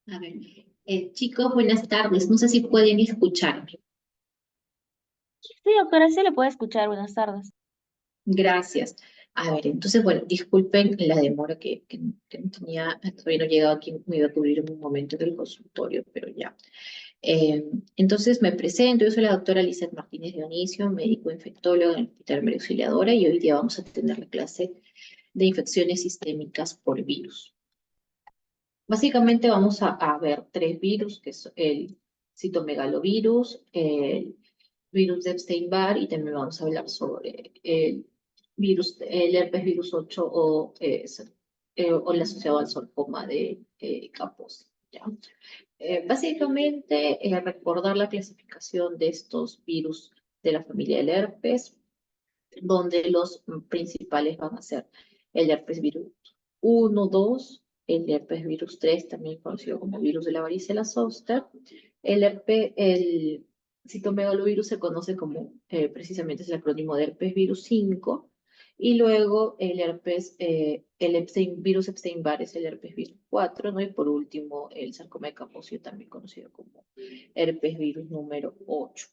A ver, chicos, buenas tardes. No sé si pueden escucharme. Sí, doctora, sí le puede escuchar. Buenas tardes. Gracias. A ver, entonces, bueno, disculpen la demora que no tenía, todavía no he llegado aquí, me iba a cubrir en un momento del consultorio, pero ya. Entonces, me presento, yo soy la doctora Lizeth Martínez Dionisio, médico infectólogo en el Hospital María Auxiliadora, y hoy día vamos a tener la clase de infecciones sistémicas por virus. Básicamente vamos a ver tres virus, que es el citomegalovirus, el virus de Epstein-Barr y también vamos a hablar sobre el virus, el herpes virus 8 o el asociado al sarcoma de Kaposi, ¿ya? Básicamente, recordar la clasificación de estos virus de la familia del herpes, donde los principales van a ser el herpes virus 1, 2, el herpes virus 3, también conocido como virus de la varicela zoster. El citomegalovirus se conoce como, precisamente es el acrónimo de herpes virus 5, y luego el virus Epstein-Barr es el herpes virus 4, ¿no? Y por último, el sarcoma de Kaposi, también conocido como herpes virus número 8,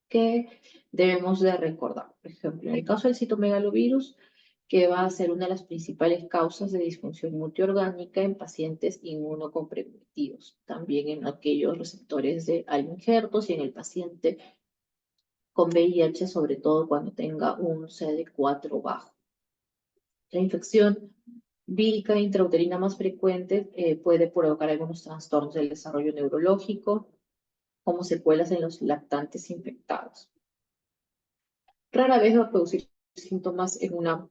que debemos de recordar. Por ejemplo, en el caso del citomegalovirus, que va a ser una de las principales causas de disfunción multiorgánica en pacientes inmunocomprometidos, también en aquellos receptores de injertos y en el paciente con VIH, sobre todo cuando tenga un CD4 bajo. La infección vírica intrauterina más frecuente puede provocar algunos trastornos del desarrollo neurológico, como secuelas en los lactantes infectados. Rara vez va a producir síntomas en una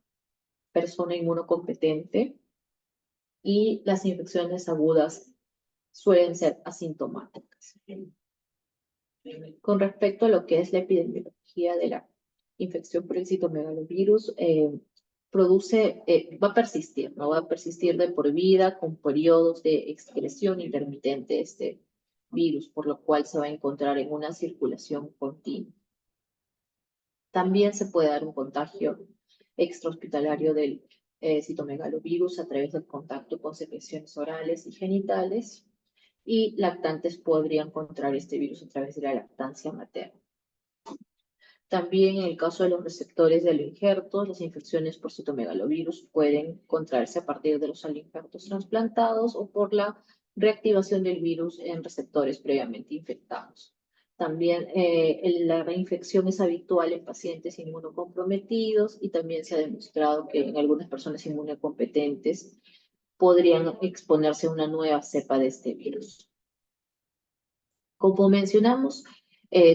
persona inmunocompetente y las infecciones agudas suelen ser asintomáticas. Con respecto a lo que es la epidemiología de la infección por el citomegalovirus, va a persistir, ¿no? Va a persistir de por vida con periodos de excreción intermitente de este virus, por lo cual se va a encontrar en una circulación continua. También se puede dar un contagio extrahospitalario del citomegalovirus a través del contacto con secreciones orales y genitales, y lactantes podrían contraer este virus a través de la lactancia materna. También en el caso de los receptores de injertos, las infecciones por citomegalovirus pueden contraerse a partir de los injertos trasplantados o por la reactivación del virus en receptores previamente infectados. También la reinfección es habitual en pacientes inmunocomprometidos y también se ha demostrado que en algunas personas inmunocompetentes podrían exponerse a una nueva cepa de este virus. Como mencionamos,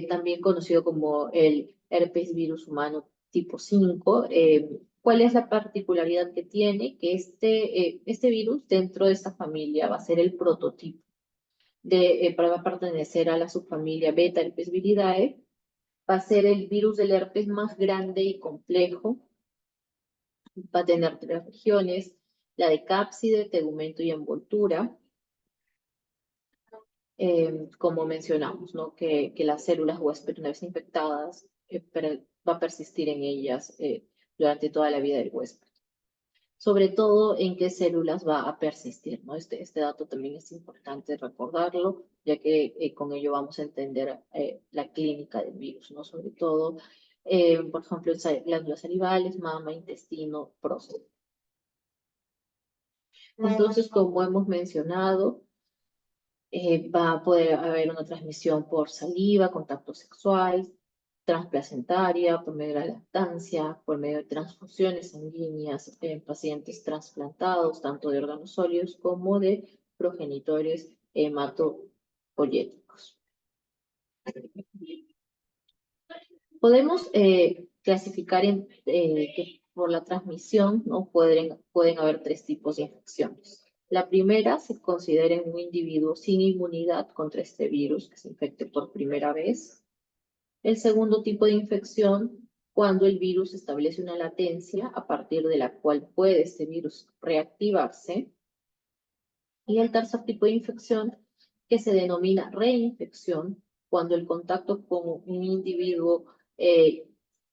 también conocido como el herpes virus humano tipo 5, ¿cuál es la particularidad que tiene? Que este virus dentro de esta familia va a ser el prototipo va a pertenecer a la subfamilia beta herpesviridae, va a ser el virus del herpes más grande y complejo, va a tener tres regiones, la de cápside, tegumento y envoltura. Como mencionamos, ¿no? Que las células huésped, una vez infectadas, va a persistir en ellas durante toda la vida del huésped. Sobre todo en qué células va a persistir, ¿no? Este dato también es importante recordarlo, ya que con ello vamos a entender la clínica del virus, ¿no? Sobre todo, por ejemplo, en glándulas salivales, mama, intestino, próstata. Entonces, como hemos mencionado, va a poder haber una transmisión por saliva, contacto sexual, transplacentaria, por medio de la lactancia, por medio de transfusiones sanguíneas en pacientes trasplantados, tanto de órganos sólidos como de progenitores hematopoyéticos. Podemos clasificar que por la transmisión, ¿no? Pueden haber tres tipos de infecciones. La primera se considera en un individuo sin inmunidad contra este virus que se infecte por primera vez. El segundo tipo de infección, cuando el virus establece una latencia a partir de la cual puede este virus reactivarse. Y el tercer tipo de infección, que se denomina reinfección, cuando el contacto con un individuo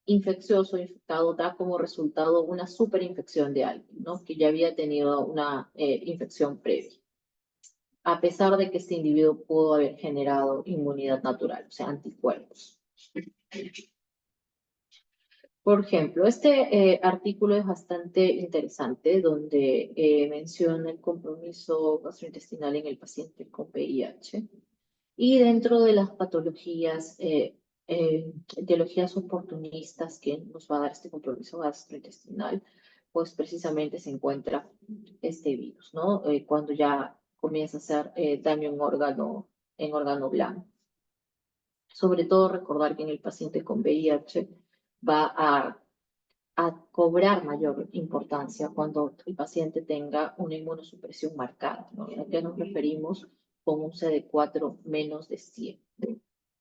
infeccioso, infectado, da como resultado una superinfección de alguien, ¿no? Que ya había tenido una infección previa. a pesar de que este individuo pudo haber generado inmunidad natural, o sea, anticuerpos. Por ejemplo, este artículo es bastante interesante, donde menciona el compromiso gastrointestinal en el paciente con VIH. Y dentro de las patologías, etiologías oportunistas que nos va a dar este compromiso gastrointestinal, pues precisamente se encuentra este virus, ¿no? Cuando ya comienza a hacer daño en órgano blanco. Sobre todo recordar que en el paciente con VIH va a cobrar mayor importancia cuando el paciente tenga una inmunosupresión marcada, ¿no? ¿A qué nos referimos con un CD4 menos de 100?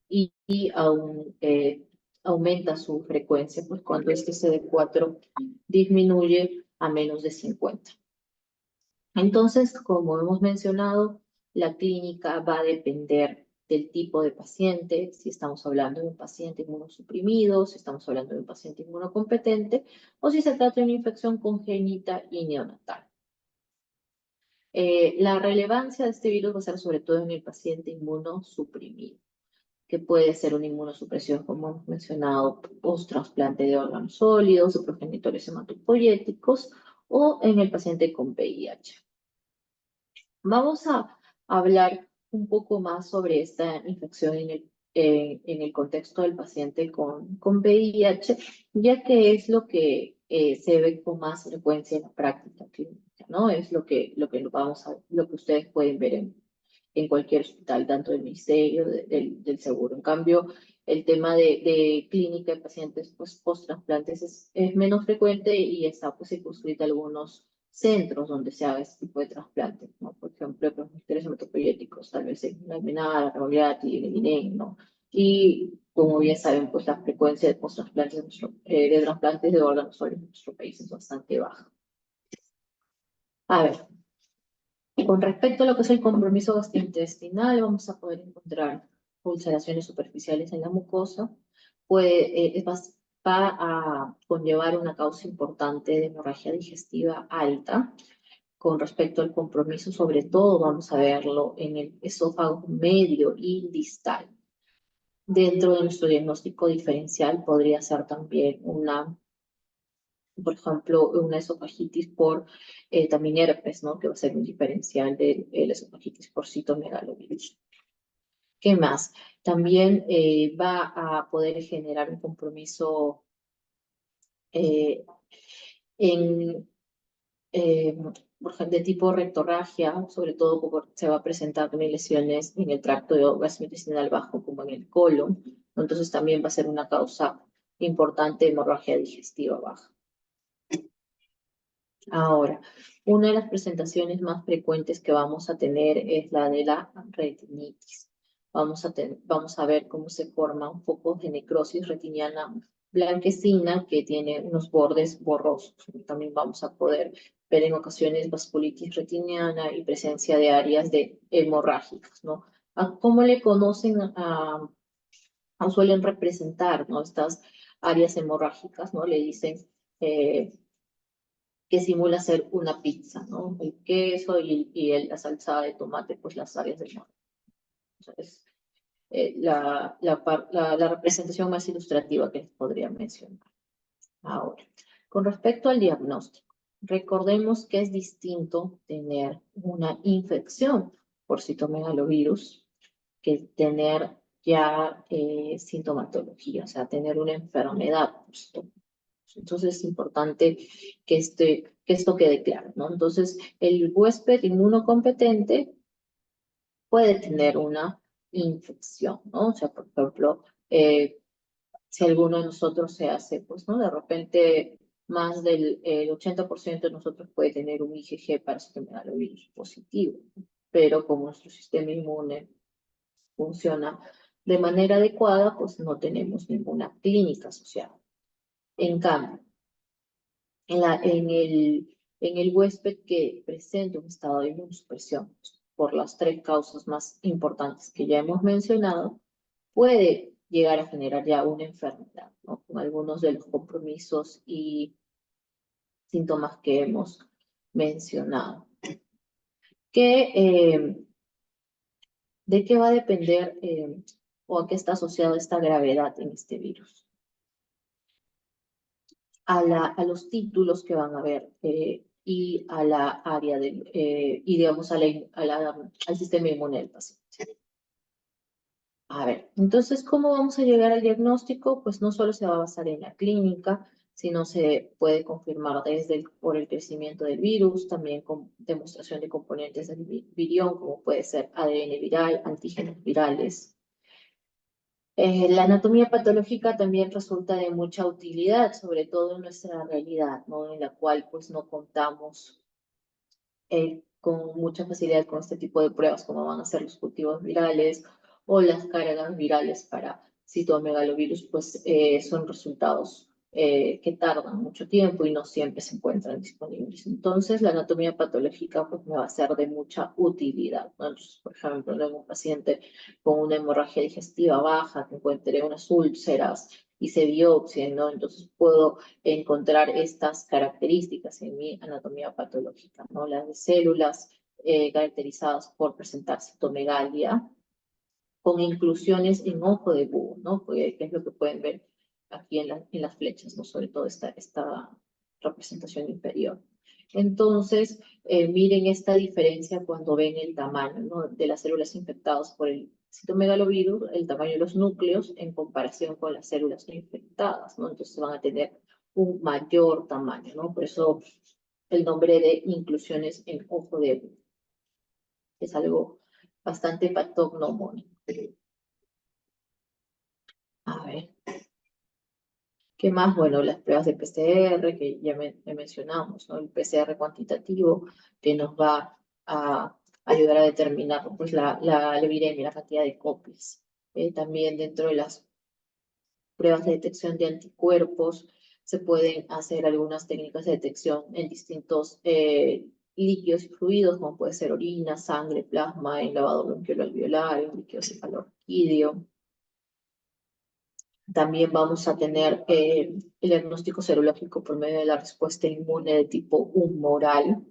Y aún aumenta su frecuencia, pues cuando este CD4 disminuye a menos de 50. Entonces, como hemos mencionado, la clínica va a depender del tipo de paciente, si estamos hablando de un paciente inmunosuprimido, si estamos hablando de un paciente inmunocompetente, o si se trata de una infección congénita y neonatal. La relevancia de este virus va a ser sobre todo en el paciente inmunosuprimido, que puede ser una inmunosupresión, como hemos mencionado, post-trasplante de órganos sólidos, de progenitores hematopoyéticos, o en el paciente con VIH. Vamos a hablar un poco más sobre esta infección en el contexto del paciente con VIH, ya que es lo que se ve con más frecuencia en la práctica clínica, ¿no? Es lo que lo que ustedes pueden ver en cualquier hospital, tanto del ministerio, del seguro. En cambio, el tema de clínica de pacientes pues, post-trasplantes es menos frecuente y está pues circunscrito a algunos centros donde se haga este tipo de trasplantes, ¿no? Por ejemplo, progenitores hematopoyéticos, tal vez en la Almenara, Rebolletti, en el INEM, ¿no? Y como bien saben, pues la frecuencia de post-trasplantes de trasplantes de órganos sólidos en nuestro país es bastante baja. A ver, con respecto a lo que es el compromiso gastrointestinal, vamos a poder encontrar ulceraciones superficiales en la mucosa, va a conllevar una causa importante de hemorragia digestiva alta. Con respecto al compromiso, sobre todo vamos a verlo en el esófago medio y distal. Dentro de nuestro diagnóstico diferencial podría ser también por ejemplo, una esofagitis por también herpes, ¿no? Que va a ser un diferencial de la esofagitis por citomegalovirus. ¿Qué más? También va a poder generar un compromiso en de tipo rectorragia, sobre todo porque se va a presentar también lesiones en el tracto gastrointestinal bajo como en el colon. Entonces también va a ser una causa importante de hemorragia digestiva baja. Ahora, una de las presentaciones más frecuentes que vamos a tener es la de la retinitis. Vamos a ver cómo se forma un foco de necrosis retiniana blanquecina que tiene unos bordes borrosos. También vamos a poder ver en ocasiones vasculitis retiniana y presencia de áreas hemorrágicas, ¿no? ¿Cómo le conocen o suelen representar, ¿no? Estas áreas hemorrágicas, ¿no? Le dicen que simula ser una pizza, ¿no? El queso y la salsa de tomate, pues las áreas del molde. Es la representación más ilustrativa que les podría mencionar. Ahora, con respecto al diagnóstico, recordemos que es distinto tener una infección por citomegalovirus que tener ya sintomatología, o sea, tener una enfermedad. Entonces es importante que esto quede claro, ¿no? Entonces, el huésped inmunocompetente puede tener una infección, ¿no? O sea, por ejemplo, si alguno de nosotros se hace, pues, ¿no? De repente, más del 80% de nosotros puede tener un IgG para citomegalovirus positivo, pero como nuestro sistema inmune funciona de manera adecuada, pues no tenemos ninguna clínica asociada. En cambio, en el huésped que presenta un estado de inmunosupresión por las tres causas más importantes que ya hemos mencionado, puede llegar a generar ya una enfermedad, ¿no? Con algunos de los compromisos y síntomas que hemos mencionado. Que ¿De qué va a depender o a qué está asociada esta gravedad en este virus? A los títulos que van a ver y a la área y digamos al sistema inmune del paciente. A ver, entonces, ¿cómo vamos a llegar al diagnóstico? Pues no solo se va a basar en la clínica, sino se puede confirmar por el crecimiento del virus, también con demostración de componentes del virión, como puede ser ADN viral, antígenos virales. La anatomía patológica también resulta de mucha utilidad, sobre todo en nuestra realidad, ¿no? En la cual pues no contamos con mucha facilidad con este tipo de pruebas, como van a ser los cultivos virales o las cargas virales para citomegalovirus, pues son resultados que tardan mucho tiempo y no siempre se encuentran disponibles. Entonces, la anatomía patológica pues, me va a ser de mucha utilidad, ¿no? Entonces, por ejemplo, en un paciente con una hemorragia digestiva baja, que encuentre unas úlceras y se biopsien, ¿no? Entonces, puedo encontrar estas características en mi anatomía patológica, ¿no? Las de células caracterizadas por presentar citomegalia, con inclusiones en ojo de búho, ¿no? Que es lo que pueden ver aquí en las flechas, ¿no? Sobre todo esta representación inferior. Entonces, miren esta diferencia cuando ven el tamaño, ¿no? De las células infectadas por el citomegalovirus, el tamaño de los núcleos en comparación con las células no infectadas, ¿no? Entonces van a tener un mayor tamaño, ¿no? Por eso el nombre de inclusiones en ojo de búho. Es algo bastante patognomónico. A ver. ¿Qué más? Bueno, las pruebas de PCR que ya mencionamos, ¿no? El PCR cuantitativo que nos va a ayudar a determinar pues, la viremia, la cantidad de copias. También dentro de las pruebas de detección de anticuerpos se pueden hacer algunas técnicas de detección en distintos líquidos y fluidos, como puede ser orina, sangre, plasma, en lavado bronquiolo alveolar, en líquido cefalorraquídeo. También vamos a tener el diagnóstico serológico por medio de la respuesta inmune de tipo humoral,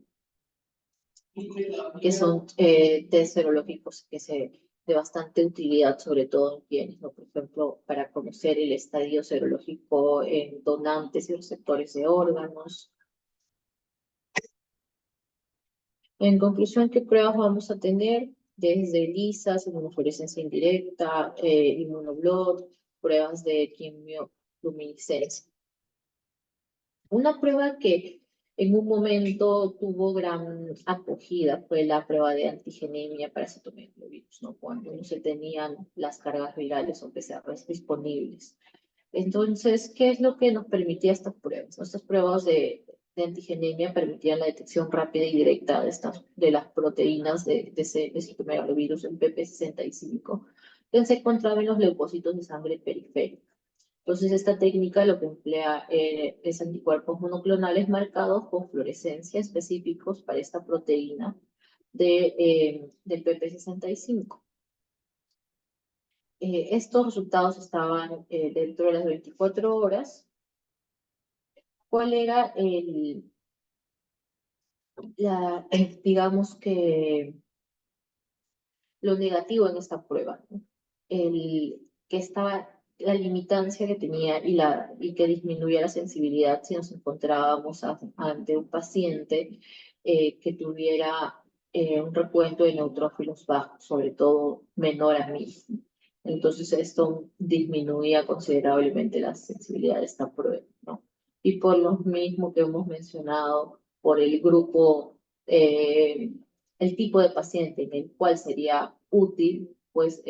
que son test serológicos de bastante utilidad, sobre todo en quienes, ¿no? Por ejemplo, para conocer el estadio serológico en donantes y receptores de órganos. En conclusión, ¿qué pruebas vamos a tener? Desde ELISAs, inmunofluorescencia indirecta, inmunoblot, pruebas de quimioluminiscencia. Una prueba que en un momento tuvo gran acogida fue la prueba de antigenemia para citomegalovirus, ¿no? Cuando no se tenían las cargas virales o PCRs disponibles. Entonces, ¿qué es lo que nos permitía estas pruebas? Estas pruebas de antigenemia permitían la detección rápida y directa de las proteínas de citomegalovirus en PP65 que se encontraban en los leucocitos de sangre periférica. Entonces, esta técnica lo que emplea es anticuerpos monoclonales marcados con fluorescencia específicos para esta proteína del PP65. Estos resultados estaban dentro de las 24 horas. ¿Cuál era digamos que, lo negativo en esta prueba? ¿No? Que estaba la limitancia que tenía y que disminuía la sensibilidad si nos encontrábamos ante un paciente que tuviera un recuento de neutrófilos bajos, sobre todo menor a 1000. Entonces esto disminuía considerablemente la sensibilidad de esta prueba, ¿no? Y por lo mismo que hemos mencionado, por el grupo, el tipo de paciente en el cual sería útil, pues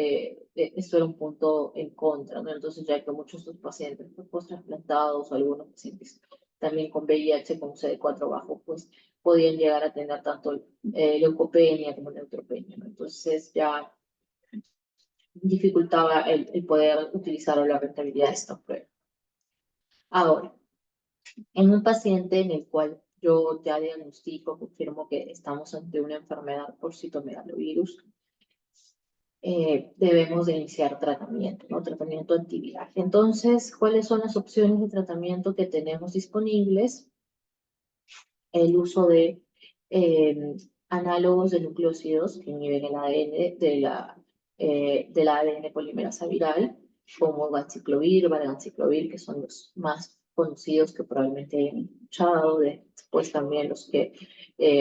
esto era un punto en contra, ¿no? Entonces, ya que muchos de estos pacientes, pues, post-trasplantados o algunos pacientes también con VIH, con CD4 bajo, pues podían llegar a tener tanto leucopenia como neutropenia, ¿no? Entonces, ya dificultaba el poder utilizar o la rentabilidad de esta prueba. Ahora, en un paciente en el cual yo ya diagnostico, confirmo que estamos ante una enfermedad por citomegalovirus, debemos de iniciar tratamiento, ¿no? Tratamiento antiviral. Entonces, ¿cuáles son las opciones de tratamiento que tenemos disponibles? El uso de análogos de nucleósidos que inhiben el ADN del ADN polimerasa viral, como ganciclovir, valganciclovir, que son los más conocidos que probablemente hayan escuchado, después también los que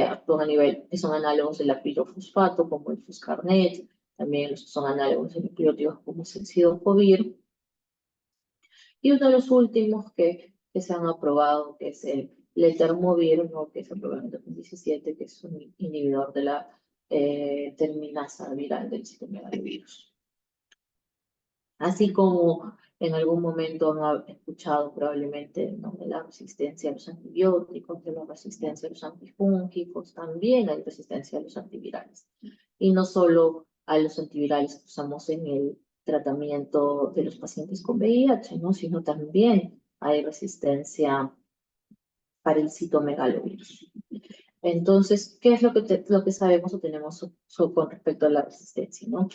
actúan a nivel, que son análogos del pirofosfato, como el foscarnet, también los que son análogos de nucleótidos como el cidofovir, y uno de los últimos que se han aprobado, que es el letermovir, ¿no? Que se aprobó en 2017, que es un inhibidor de la terminasa viral del citomegalovirus. Así como en algún momento han escuchado probablemente, ¿no?, de la resistencia a los antibióticos, de la resistencia a los antifúngicos, también hay resistencia a los antivirales. Y no solo a los antivirales que usamos en el tratamiento de los pacientes con VIH, ¿no?, sino también hay resistencia para el citomegalovirus. Entonces, ¿qué es lo que sabemos o tenemos con respecto a la resistencia, ¿no?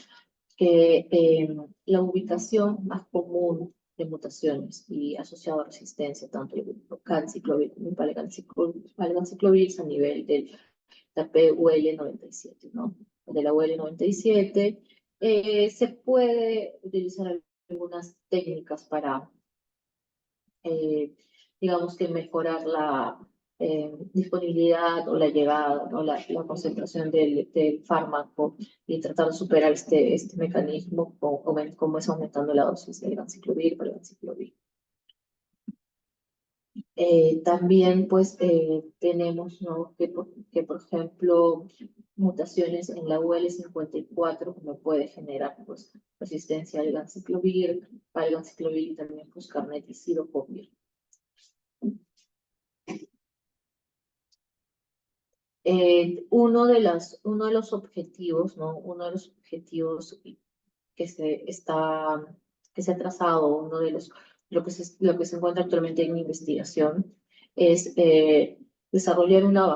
Que la ubicación más común de mutaciones y asociado a resistencia, tanto el ganciclovir como el valganciclovir, es a nivel de la PUL97, ¿no? De la UL97 se puede utilizar algunas técnicas para, digamos que mejorar la disponibilidad o la llegada o la concentración del fármaco y tratar de superar este mecanismo como es aumentando la dosis de ganciclovir para ganciclovir. También pues tenemos, ¿no?, que por ejemplo mutaciones en la UL54 como puede generar pues resistencia al ganciclovir y también pues foscarnet y cidofovir. Uno de los objetivos, ¿no? Uno de los objetivos que se ha trazado, lo que se encuentra actualmente en investigación, es desarrollar una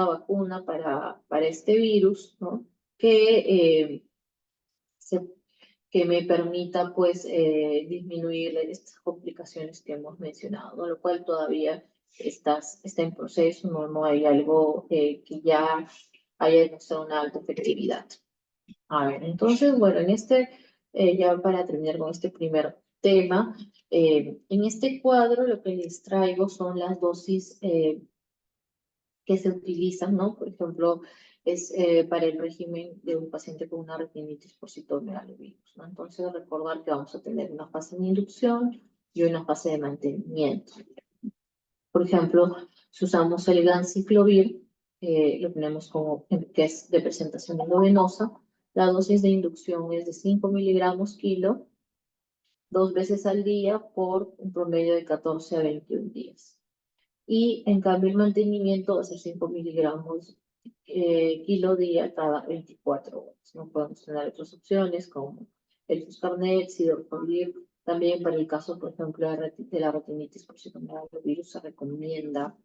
vacuna para este virus, ¿no? Que, que me permita, pues, disminuir estas complicaciones que hemos mencionado, ¿no? Lo cual todavía está en proceso, no hay algo que ya haya demostrado una alta efectividad. A ver, entonces, bueno, ya para terminar con este primer tema, en este cuadro lo que les traigo son las dosis que se utilizan, ¿no? Por ejemplo, es para el régimen de un paciente con una retinitis por citomegalovirus, ¿no? Entonces, recordar que vamos a tener una fase de inducción y una fase de mantenimiento. Por ejemplo, si usamos el ganciclovir, lo tenemos como que es de presentación endovenosa. La dosis de inducción es de 5 miligramos kilo, 2 veces al día por un promedio de 14 a 21 días. Y en cambio el mantenimiento va a ser 5 miligramos kilo día cada 24 horas. No podemos tener otras opciones como el foscarnet, cidofovir. También para el caso, por ejemplo, de la retinitis por citomegalovirus se recomienda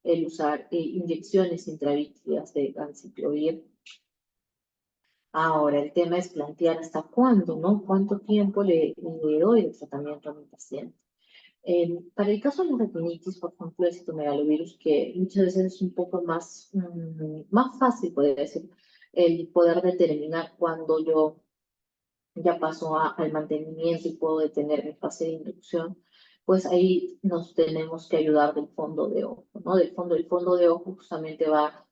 el usar inyecciones intravítreas de ganciclovir. Ahora, el tema es plantear hasta cuándo, ¿no? ¿Cuánto tiempo le doy el tratamiento a mi paciente? Para el caso de la retinitis, por ejemplo, el citomegalovirus, que muchas veces es un poco más fácil, podría decir, el poder determinar cuándo yo ya paso al mantenimiento y puedo detener mi fase de inducción, pues ahí nos tenemos que ayudar del fondo de ojo, ¿no? El fondo de ojo justamente va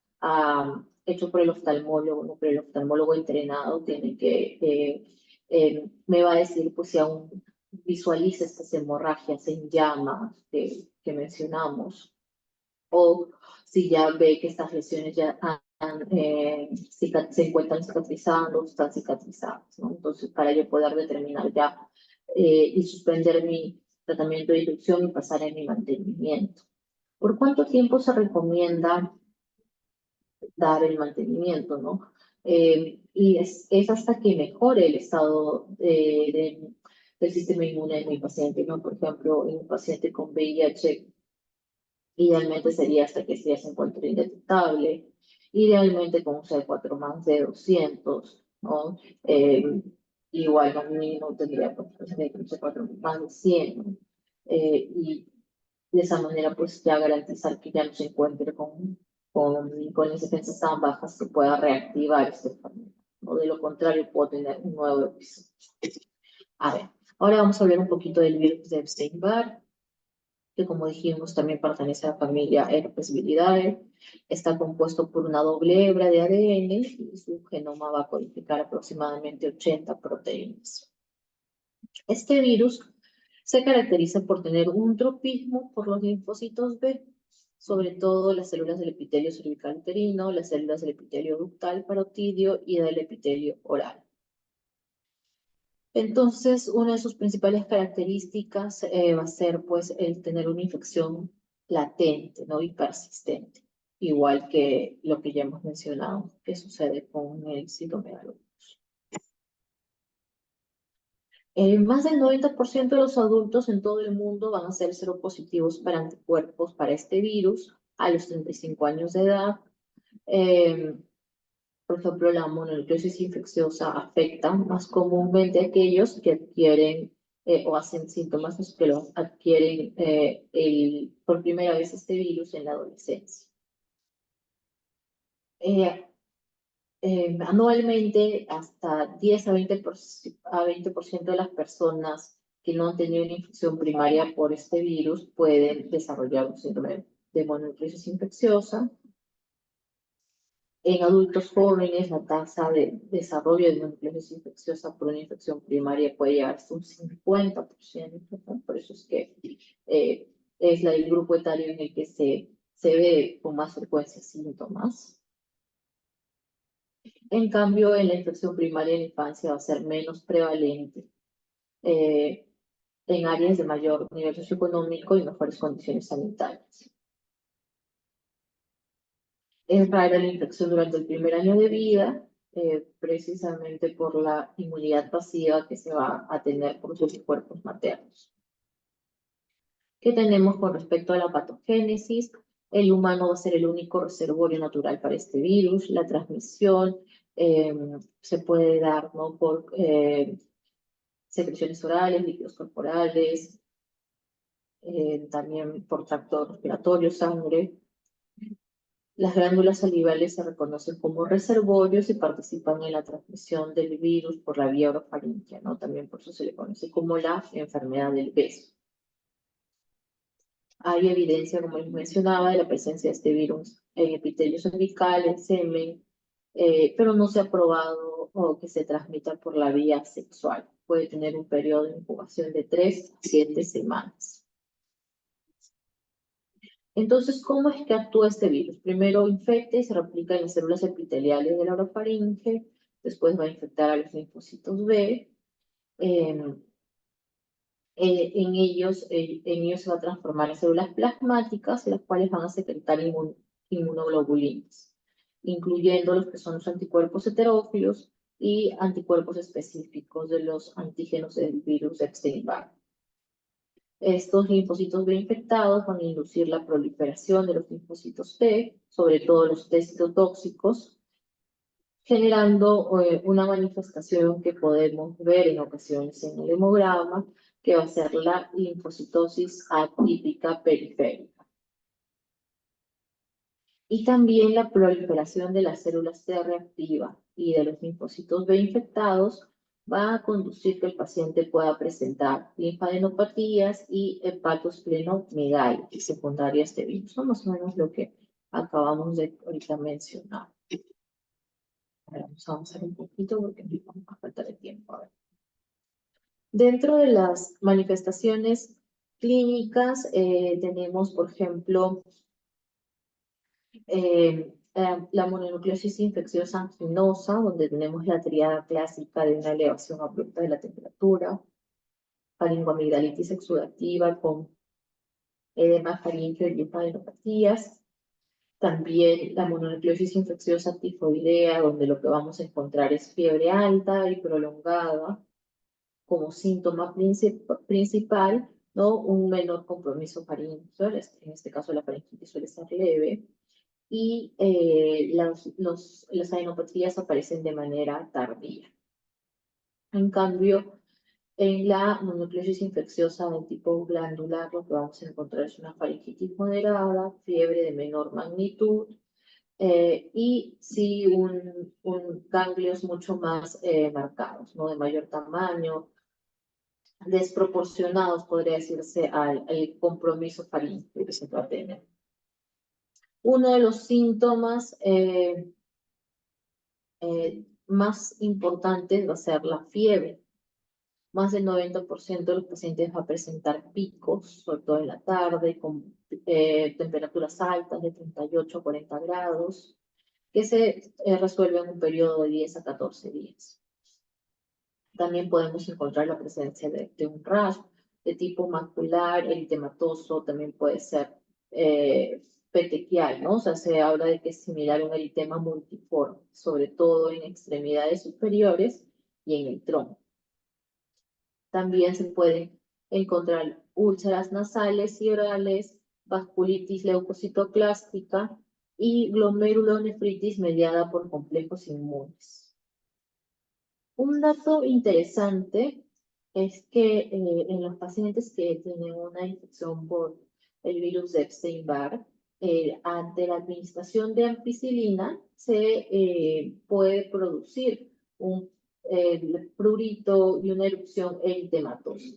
hecho por el oftalmólogo, ¿no? Pero el oftalmólogo entrenado tiene me va a decir, pues, si aún visualiza estas hemorragias en llamas que mencionamos, o si ya ve que estas lesiones ya se encuentran cicatrizando, están cicatrizadas, ¿no? Entonces, para yo poder determinar ya y suspender mi tratamiento de inducción y pasar en mi mantenimiento. ¿Por cuánto tiempo se recomienda dar el mantenimiento, no? Y es hasta que mejore el estado del sistema inmune de mi paciente, ¿no? Por ejemplo, en un paciente con VIH, idealmente sería hasta que este ya se encuentre indetectable, idealmente con un CD4 más de 200, ¿no? Igual a mí no tendría pues, un CD4 más de 100, ¿no? Y de esa manera pues ya garantizar que ya no se encuentre con las defensas tan bajas que pueda reactivar este fenómeno. o de lo contrario puedo tener un nuevo episodio. A ver, ahora vamos a hablar un poquito del virus de Epstein-Barr, que como dijimos también pertenece a la familia Herpesviridae. Está compuesto por una doble hebra de ADN y su genoma va a codificar aproximadamente 80 proteínas. Este virus se caracteriza por tener un tropismo por los linfocitos B, sobre todo las células del epitelio cervical uterino, las células del epitelio ductal parotidio y del epitelio oral. Entonces, una de sus principales características va a ser pues el tener una infección latente, ¿no? Y persistente, igual que lo que ya hemos mencionado, que sucede con el citomegalovirus. Más del 90% de los adultos en todo el mundo van a ser seropositivos para anticuerpos para este virus a los 35 años de edad. Por ejemplo, la mononucleosis infecciosa afecta más comúnmente a aquellos que adquieren o hacen síntomas que lo adquieren por primera vez este virus en la adolescencia. Anualmente, hasta 10 a 20% de las personas que no han tenido una infección primaria por este virus pueden desarrollar un síndrome de mononucleosis infecciosa. En adultos jóvenes, la tasa de desarrollo de mononucleosis infecciosa por una infección primaria puede llegar hasta un 50%, ¿no? Por eso es que es el grupo etario en el que se ve con más frecuencia síntomas. En cambio, en la infección primaria en la infancia va a ser menos prevalente en áreas de mayor nivel socioeconómico y mejores condiciones sanitarias. Es rara la infección durante el primer año de vida, precisamente por la inmunidad pasiva que se va a tener por sus cuerpos maternos. ¿Qué tenemos con respecto a la patogénesis? El humano va a ser el único reservorio natural para este virus. La transmisión se puede dar, ¿no? Por secreciones orales, líquidos corporales, también por tracto respiratorio, sangre. Las glándulas salivales se reconocen como reservorios y participan en la transmisión del virus por la vía orofaríngea, ¿no? También por eso se le conoce como la enfermedad del beso. Hay evidencia, como les mencionaba, de la presencia de este virus en epitelio cervical, en semen, pero no se ha probado que se transmita por la vía sexual. Puede tener un periodo de incubación de 3 a 7 semanas. Entonces, ¿cómo es que actúa este virus? Primero infecta y se replica en las células epiteliales de la orofaringe, después va a infectar a los linfocitos B. En ellos se va a transformar en células plasmáticas, las cuales van a secretar inmunoglobulinas, incluyendo los que son los anticuerpos heterófilos y anticuerpos específicos de los antígenos del virus de Epstein-Barr. Estos linfocitos B infectados van a inducir la proliferación de los linfocitos T, sobre todo los T citotóxicos, generando una manifestación que podemos ver en ocasiones en el hemograma, que va a ser la linfocitosis atípica periférica. Y también la proliferación de las células T reactivas y de los linfocitos B infectados va a conducir que el paciente pueda presentar linfadenopatías y hepatosplenomegalia secundaria a este virus. Son más o menos lo que acabamos de ahorita mencionar. Vamos a avanzar un poquito porque nos vamos a faltar de tiempo. A ver. Dentro de las manifestaciones clínicas tenemos, por ejemplo, la mononucleosis infecciosa anginosa, donde tenemos la triada clásica de una elevación abrupta de la temperatura, faringoamigdalitis exudativa con edema faríngeo y linfadenopatías. También la mononucleosis infecciosa tifoidea, donde lo que vamos a encontrar es fiebre alta y prolongada como síntoma principal, ¿no? Un menor compromiso faríngeo, en este caso la faringitis suele ser leve, y las adenopatías aparecen de manera tardía. En cambio, en la mononucleosis infecciosa del tipo glandular, lo que vamos a encontrar es una faringitis moderada, fiebre de menor magnitud, y sí ganglios mucho más marcados, ¿no? De mayor tamaño, desproporcionados, podría decirse, al compromiso faríngeo que se va a tener. Uno de los síntomas más importantes va a ser la fiebre. Más del 90% de los pacientes va a presentar picos, sobre todo en la tarde, con temperaturas altas de 38 a 40 grados, que se resuelven en un periodo de 10 a 14 días. También podemos encontrar la presencia de un rash de tipo macular, eritematoso, también puede ser petequial, ¿no? O sea, se habla de que es similar a un eritema multiforme, sobre todo en extremidades superiores y en el tronco. También se pueden encontrar úlceras nasales y orales, vasculitis leucocitoclástica y glomerulonefritis mediada por complejos inmunes. Un dato interesante es que en los pacientes que tienen una infección por el virus de Epstein-Barr, ante la administración de ampicilina se puede producir un prurito y una erupción eritematosa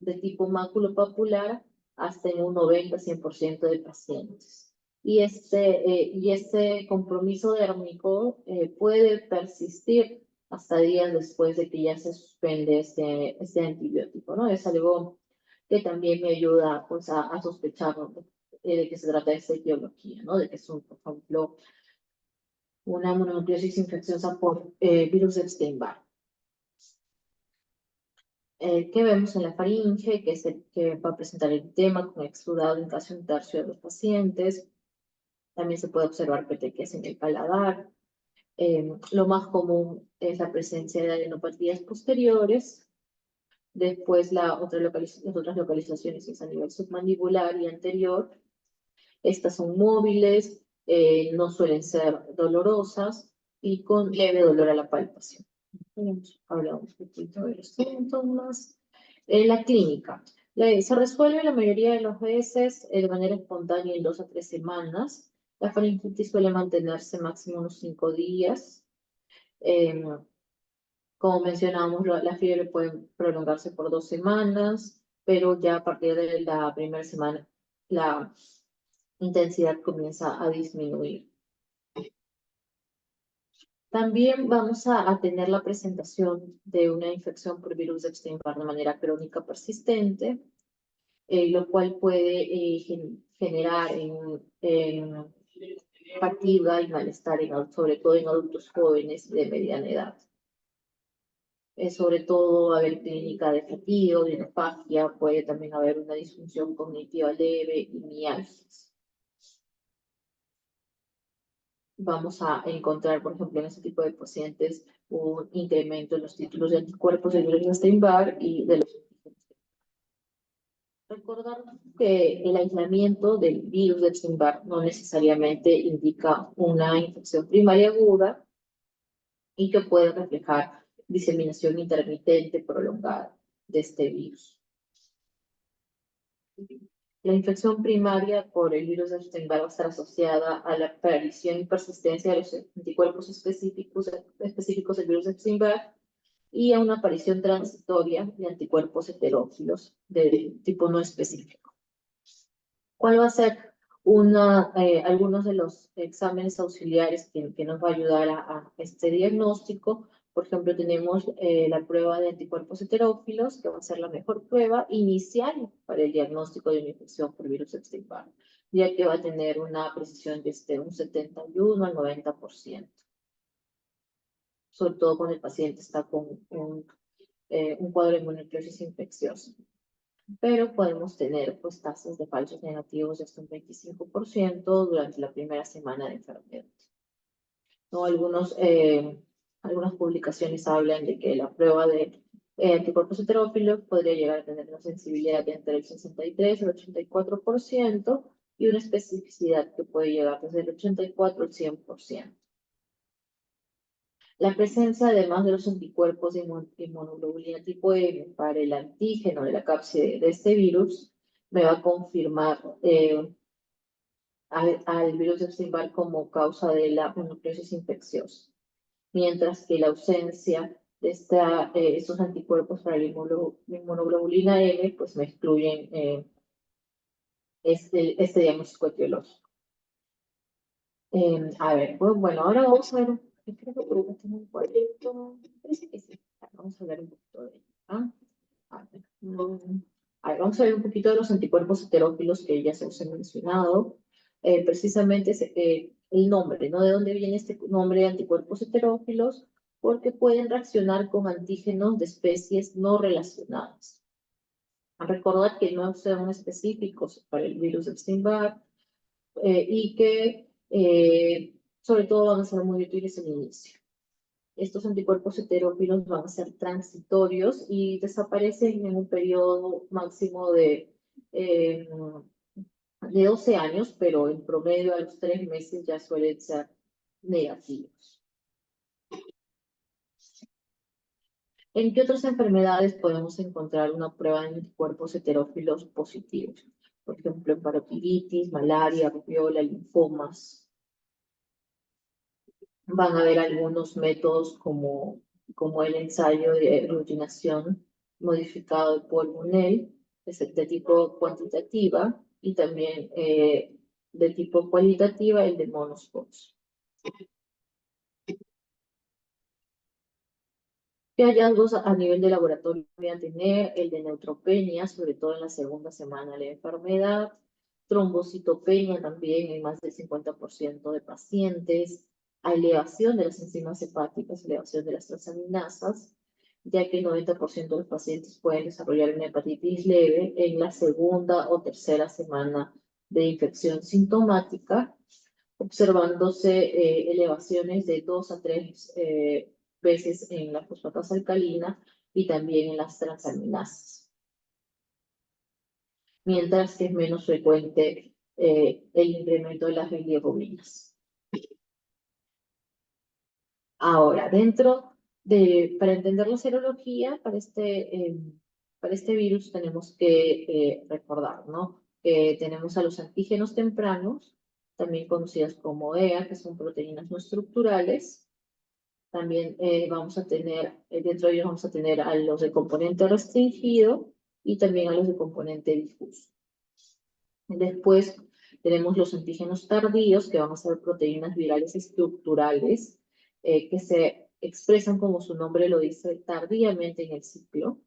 de tipo maculopapular hasta en un 90-100% de pacientes. Y este compromiso dérmico puede persistir hasta días después de que ya se suspende este antibiótico, ¿no? Es algo que también me ayuda pues, a sospechar de que se trata de esta etiología, ¿no? De que es, por ejemplo, una mononucleosis infecciosa por virus de Epstein-Barr. Que vemos en la faringe, que es el que va a presentar el tema con exudado en casi un tercio de los pacientes. También se puede observar petequias en el paladar. Lo más común es la presencia de adenopatías posteriores. Después las otras localizaciones es a nivel submandibular y anterior. Estas son móviles, no suelen ser dolorosas y con leve dolor a la palpación. Hablamos un poquito de los síntomas. La clínica. Se resuelve la mayoría de las veces de manera espontánea en 2 a 3 semanas. La faringitis suele mantenerse máximo unos 5 días. Como mencionábamos, la fiebre puede prolongarse por 2 semanas, pero ya a partir de la primera semana la intensidad comienza a disminuir. También vamos a tener la presentación de una infección por virus de Epstein-Barr de manera crónica persistente, lo cual puede generar en fatiga y malestar, sobre todo en adultos jóvenes de mediana edad. Sobre todo haber clínica de fatiga, de disfagia, puede también haber una disfunción cognitiva leve y mialgias. Vamos a encontrar, por ejemplo, en este tipo de pacientes un incremento en los títulos de anticuerpos del virus de Epstein-Barr y de los antígenos. Recordar que el aislamiento del virus de Epstein-Barr no necesariamente indica una infección primaria aguda y que puede reflejar diseminación intermitente prolongada de este virus. La infección primaria por el virus de Epstein-Barr va a estar asociada a la aparición y persistencia de los anticuerpos específicos del virus de Epstein-Barr y a una aparición transitoria de anticuerpos heterófilos de tipo no específico. ¿Cuál va a ser algunos de los exámenes auxiliares que nos va a ayudar a este diagnóstico? Por ejemplo, tenemos la prueba de anticuerpos heterófilos, que va a ser la mejor prueba inicial para el diagnóstico de una infección por virus Epstein-Barr, ya que va a tener una precisión de un 71 al 90%. Sobre todo cuando el paciente está con un cuadro de mononucleosis infecciosa. Pero podemos tener pues, tasas de falsos negativos de hasta un 25% durante la primera semana de enfermedad. ¿No? Algunas publicaciones hablan de que la prueba de anticuerpos heterófilos podría llegar a tener una sensibilidad de entre el 63 y el 84% y una especificidad que puede llegar desde el 84 al 100%. La presencia, además de los anticuerpos de inmunoglobulina tipo M para el antígeno de la cápside de este virus, me va a confirmar al virus de Epstein-Barr como causa de la mononucleosis infecciosa, mientras que la ausencia de estos anticuerpos para la inmunoglobulina M, pues me excluyen este diagnóstico etiológico. A ver, pues bueno, ahora vamos a ver, creo que por acá tengo un cuadrito, parece que sí. Vamos a ver un poquito de ello. A ver, vamos a ver un poquito de los anticuerpos heterófilos que ya se os he mencionado. Precisamente el nombre, ¿no? ¿De dónde viene este nombre de anticuerpos heterófilos? Porque pueden reaccionar con antígenos de especies no relacionadas. Recordar que no son específicos para el virus de Epstein-Barr y que sobre todo van a ser muy útiles en el inicio. Estos anticuerpos heterófilos van a ser transitorios y desaparecen en un periodo máximo de 12 años, pero en promedio a los 3 meses ya suelen ser negativos. ¿En qué otras enfermedades podemos encontrar una prueba de anticuerpos heterófilos positivos? Por ejemplo, en parotiditis, malaria, rubiola, linfomas. Van a haber algunos métodos como el ensayo de aglutinación modificado de Paul Bunel, de tipo cuantitativa, y también de tipo cualitativa, el de monospots. ¿Qué hallazgos a nivel de laboratorio voy a tener? El de neutropenia, sobre todo en la segunda semana de la enfermedad, trombocitopenia también en más del 50% de pacientes, elevación de las enzimas hepáticas, elevación de las transaminasas, ya que el 90% de los pacientes pueden desarrollar una hepatitis leve en la segunda o tercera semana de infección sintomática, observándose elevaciones de 2 a 3 veces en la fosfatasa alcalina y también en las transaminasas. Mientras que es menos frecuente el incremento de las bilirrubinas. Ahora, para entender la serología, para este virus tenemos que recordar, ¿no? Que tenemos a los antígenos tempranos, también conocidas como EA, que son proteínas no estructurales. También vamos a tener, dentro de ellos vamos a tener a los de componente restringido y también a los de componente difuso. Después tenemos los antígenos tardíos, que van a ser proteínas virales estructurales, que se expresan, como su nombre lo dice, tardíamente en el ciclo.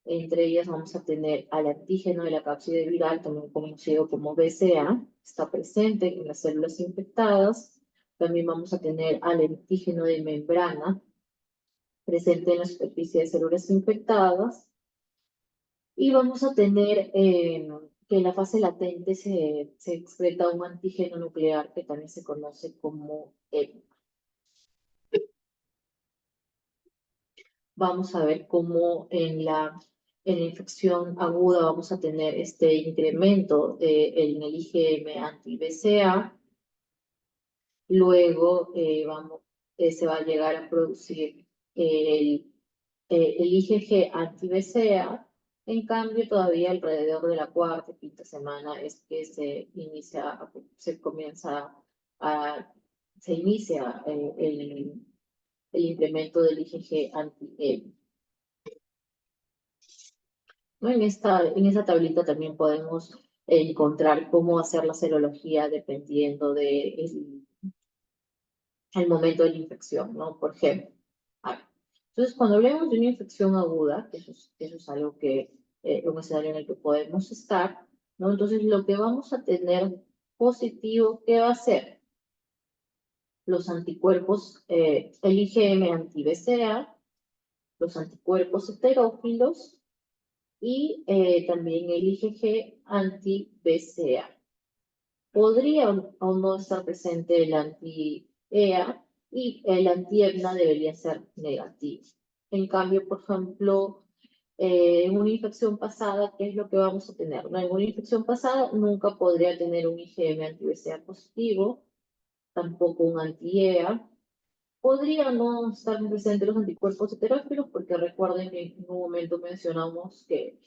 Entre ellas vamos a tener al antígeno de la cápside viral, también conocido como BCA, está presente en las células infectadas. También vamos a tener al antígeno de membrana, presente en la superficie de células infectadas. Y vamos a tener que en la fase latente se excreta un antígeno nuclear que también se conoce como EPO. Vamos a ver cómo en la infección aguda vamos a tener este incremento en el IgM anti-BCA. Luego se va a llegar a producir el IgG anti-BCA. En cambio, todavía alrededor de la cuarta, quinta semana es que se inicia el incremento del IgG anti-E. ¿No? En esa tablita también podemos encontrar cómo hacer la serología dependiendo del momento de la infección, ¿no? Por ejemplo, entonces cuando hablemos de una infección aguda, eso es algo que, un escenario en el que podemos estar, ¿no? Entonces lo que vamos a tener positivo, ¿qué va a ser? Los anticuerpos, el IgM anti-BCA, los anticuerpos heterófilos y también el IgG anti-BCA. Podría o no estar presente el anti-EA y el anti-EBNA debería ser negativo. En cambio, por ejemplo, en una infección pasada, ¿qué es lo que vamos a tener? ¿No? En una infección pasada nunca podría tener un IgM anti-BCA positivo, tampoco un anti-EA, Podría no estar presentes los anticuerpos heterófilos porque recuerden que en un momento mencionamos que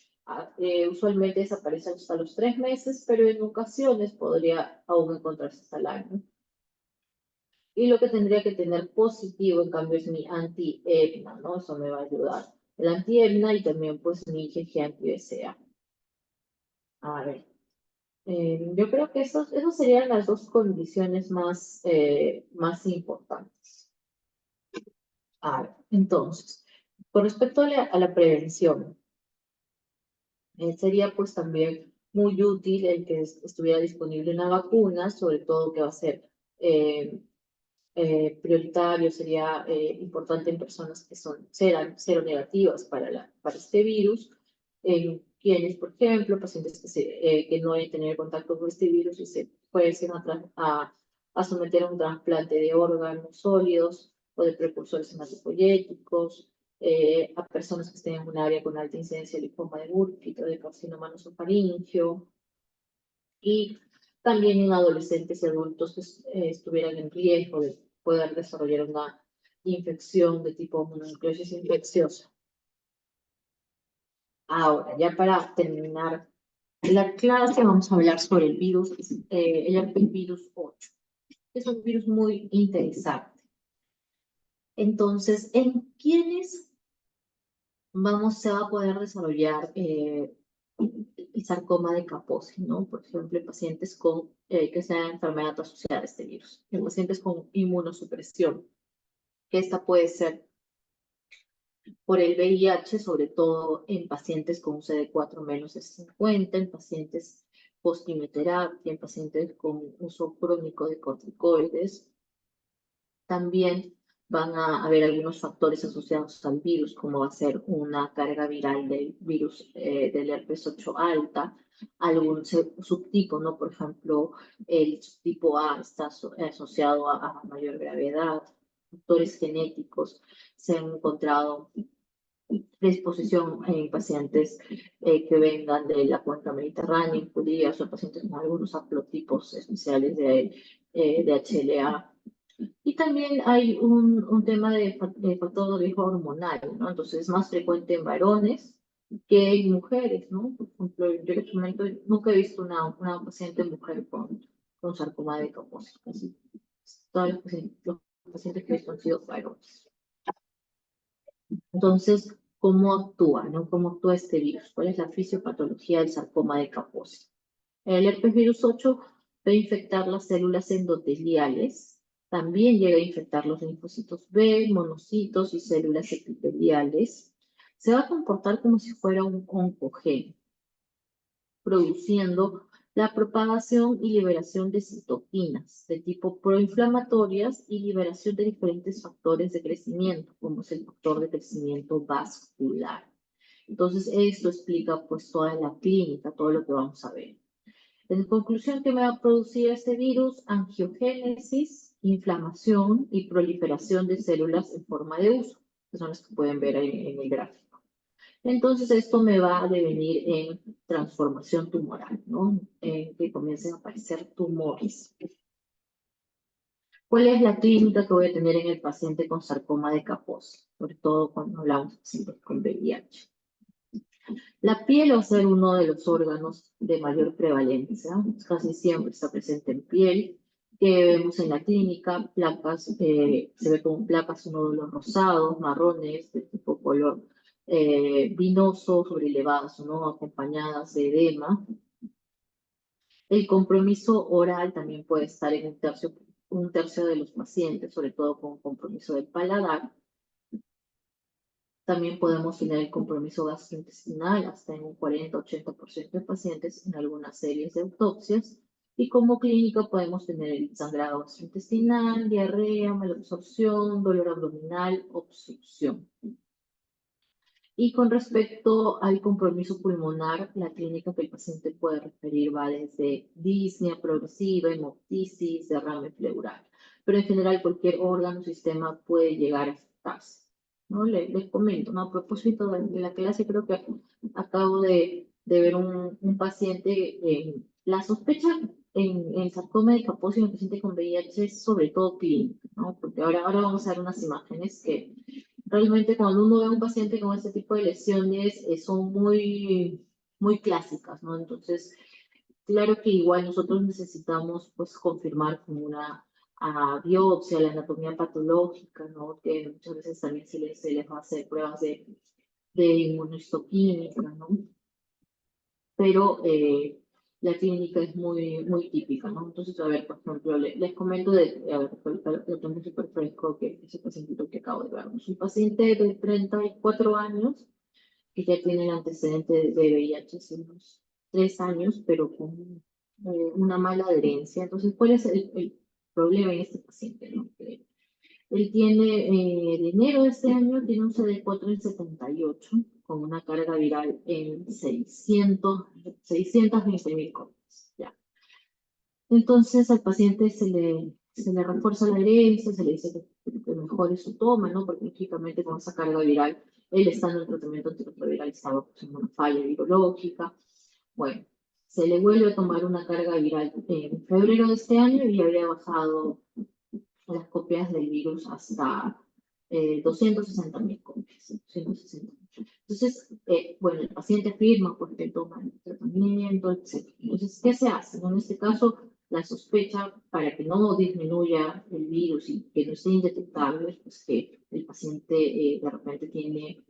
usualmente desaparecen hasta los 3 meses, pero en ocasiones podría aún encontrarse hasta el año. Y lo que tendría que tener positivo, en cambio, es mi anti-EBNA, ¿no? Eso me va a ayudar. El anti-EBNA y también, pues, mi IgG anti-BCA. A ver, yo creo que esas serían las dos condiciones más importantes. A ver, entonces, con respecto a la prevención, sería pues también muy útil el que estuviera disponible una vacuna, sobre todo que va a ser eh, prioritario, sería importante en personas que son seronegativas para este virus, en quienes, por ejemplo, pacientes que no hayan tenido contacto con este virus y se fuesen a someter a un trasplante de órganos sólidos o de precursores hematopoyéticos, a personas que estén en un área con alta incidencia de linfoma de Burkitt o de carcinoma nasofaríngeo, y también en adolescentes y adultos que estuvieran en riesgo de poder desarrollar una infección de tipo mononucleosis infecciosa. Ahora, ya para terminar la clase, vamos a hablar sobre el virus, el herpesvirus 8. Es un virus muy interesante. Entonces, ¿en quiénes se va a poder desarrollar el sarcoma de Kaposi, ¿no? Por ejemplo, en pacientes que sean enfermedad asociada a este virus, en pacientes con inmunosupresión, que esta puede ser por el VIH, sobre todo en pacientes con un CD4 menos de 50, en pacientes post-quimioterapia, en pacientes con uso crónico de corticoides. También van a haber algunos factores asociados al virus, como va a ser una carga viral del virus del herpes 8 alta, algún subtipo, ¿no? Por ejemplo, el subtipo A está asociado a mayor gravedad, factores genéticos. Se han encontrado predisposición en pacientes que vengan de la cuenca mediterránea, judías o pacientes con algunos haplotipos especiales de HLA. Y también hay un tema de factor de riesgo hormonal, ¿no? Entonces es más frecuente en varones que en mujeres, ¿no? Por ejemplo, yo les comento, nunca he visto una paciente mujer con sarcoma de Kaposi. Casi todos los pacientes que he visto han sido varones. Entonces, ¿cómo actúa, no? ¿Cómo actúa este virus? ¿Cuál es la fisiopatología del sarcoma de Kaposi? El herpes virus 8 puede infectar las células endoteliales, también llega a infectar los linfocitos B, monocitos y células epiteliales. Se va a comportar como si fuera un oncogeno, produciendo la propagación y liberación de citoquinas de tipo proinflamatorias y liberación de diferentes factores de crecimiento, como es el factor de crecimiento vascular. Entonces, esto explica pues toda la clínica, todo lo que vamos a ver. En conclusión, ¿qué me va a producir este virus? Angiogénesis, inflamación y proliferación de células en forma de uso, que son las que pueden ver ahí en el gráfico. Entonces, esto me va a devenir en transformación tumoral, ¿no? Que comiencen a aparecer tumores. ¿Cuál es la clínica que voy a tener en el paciente con sarcoma de Kaposi? Sobre todo cuando hablamos de pacientes con VIH. La piel va a ser uno de los órganos de mayor prevalencia, casi siempre está presente en piel, que vemos en la clínica, placas, se ve como placas o nódulos rosados, marrones, de tipo color vinoso, sobrelevadas, ¿no? Acompañadas de edema. El compromiso oral también puede estar en un tercio de los pacientes, sobre todo con compromiso del paladar. También podemos tener el compromiso gastrointestinal hasta en un 40-80% de pacientes en algunas series de autopsias. Y como clínica podemos tener el sangrado gastrointestinal, diarrea, malabsorción, dolor abdominal, obstrucción. Y con respecto al compromiso pulmonar, la clínica que el paciente puede referir va desde disnea progresiva, hemoptisis, derrame pleural. Pero en general cualquier órgano o sistema puede llegar a afectarse. ¿No? Les comento, ¿no? A propósito de la clase, creo que acabo de ver un paciente, la sospecha en el sarcoma de Kaposi en el paciente con VIH es sobre todo clínica, ¿no? Porque ahora vamos a ver unas imágenes que realmente cuando uno ve a un paciente con este tipo de lesiones son muy clásicas, ¿no? Entonces, claro que igual nosotros necesitamos pues confirmar con una biopsia, la anatomía patológica, ¿no? Que muchas veces también se les va a hacer pruebas de inmunohistoquímica, ¿no? Pero la clínica es muy típica, ¿no? Entonces, a ver, por ejemplo, les comento a ver, lo tengo súper fresco, que ese pacientito que acabo de ver. Es un paciente de 34 años que ya tiene el antecedente de VIH hace unos 3 años, pero con una mala adherencia. Entonces, ¿cuál es el problema en este paciente, ¿no? Que él tiene, de enero de este año, tiene un CD4 en 78, con una carga viral en 620.000 copias. ¿Ya? Entonces al paciente se le refuerza la herencia, se le dice que mejore su toma, ¿no? Porque lógicamente con esa carga viral, él estando en el tratamiento antirretroviral estaba pues, en una falla virológica. Bueno, se le vuelve a tomar una carga viral en febrero de este año y había bajado las copias del virus hasta 260.000 copias. 260. Entonces, bueno, el paciente firma porque toma el tratamiento, etc. Entonces, ¿qué se hace? En este caso, la sospecha para que no disminuya el virus y que no sea indetectable, pues que el paciente de repente tiene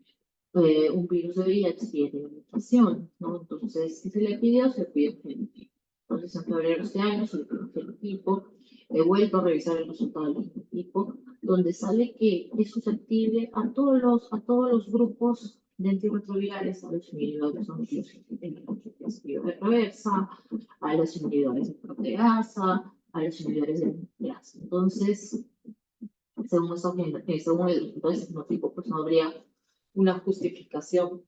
un virus de VIH y tiene mutación, ¿no? Entonces, ¿qué se le pidió? Se le pidió un genotipo. Entonces, en febrero de este año se le pidió un genotipo. He vuelto a revisar el resultado del genotipo, donde sale que es susceptible a todos los grupos de antirretrovirales, a los inhibidores de reversa, a los inhibidores de proteasa, a los inhibidores de nucleasa. Entonces, según el resultado del genotipo, pues no habría una justificación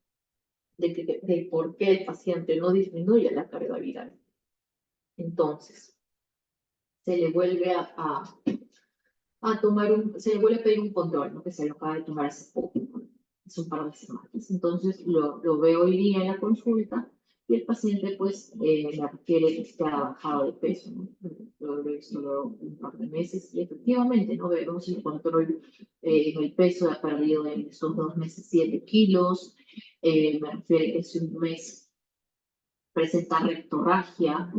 de por qué el paciente no disminuye la carga viral. Entonces, se le vuelve se le vuelve a pedir un control, ¿no? Que se lo acaba de tomar hace poco, hace un par de semanas. Entonces, lo veo hoy día en la consulta y el paciente, pues, me refiere que ha bajado de peso, ¿no? Lo he visto luego un par de meses y efectivamente, ¿no? Vemos el control en el peso, ha perdido en estos 2 meses 7 kilos. Me refiere que es un mes presenta rectorragia,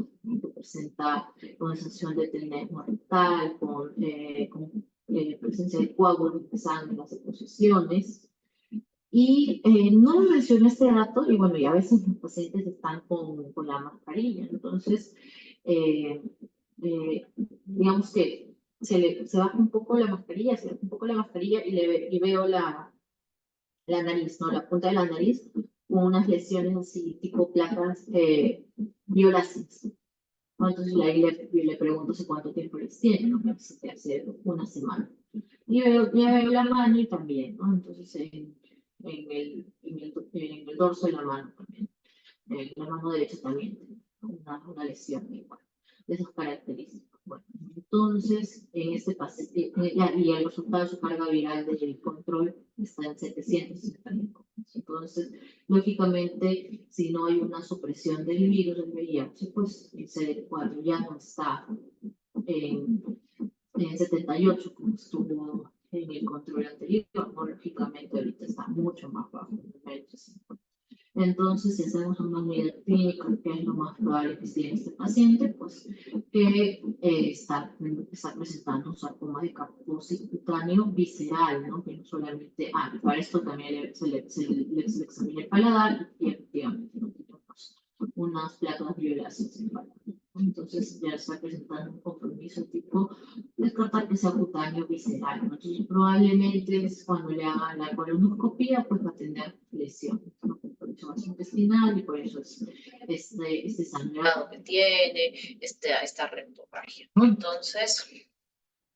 presenta condensación de tenesmo rectal, con presencia de coágulos de sangre en las deposiciones. Y no mencioné este dato, y bueno, y a veces los pacientes están con la mascarilla, entonces, eh, digamos que se baja un poco la mascarilla, se baja un poco la mascarilla y veo la nariz, ¿no? La punta de la nariz con unas lesiones así, tipo placas violáceas, ¿no? Entonces ahí le pregunto hace cuánto tiempo les tiene, ¿no? Me dice que hace una semana. Y ya veo la mano y también, ¿no? Entonces en el dorso de la mano también, en la mano derecha también, una lesión igual, de esas características. Bueno, entonces, en este paciente, y el resultado de su carga viral del control está en 760.000 copias. Entonces, lógicamente, si no hay una supresión del virus del VIH, pues el CD4 ya no está en, en 78, como estuvo en el control anterior, ¿no? Lógicamente, ahorita está mucho más bajo, en menos de 50. Entonces, si hacemos una unidad clínica, que es lo más probable que tiene este paciente, pues que está presentando un sarcoma de Kaposi cutáneo visceral, ¿no? Que no solamente, para esto también se le examina el paladar y efectivamente no tenemos unas placas violáceas en el paladar. Entonces ya está presentando un compromiso tipo descartar que sea cutáneo visceral, ¿no? Entonces probablemente es cuando le hagan la colonoscopía, pues va a tener lesiones, ¿no? Intestinal y por eso es este sangrado que tiene, esta rectorragia, ¿no? Entonces,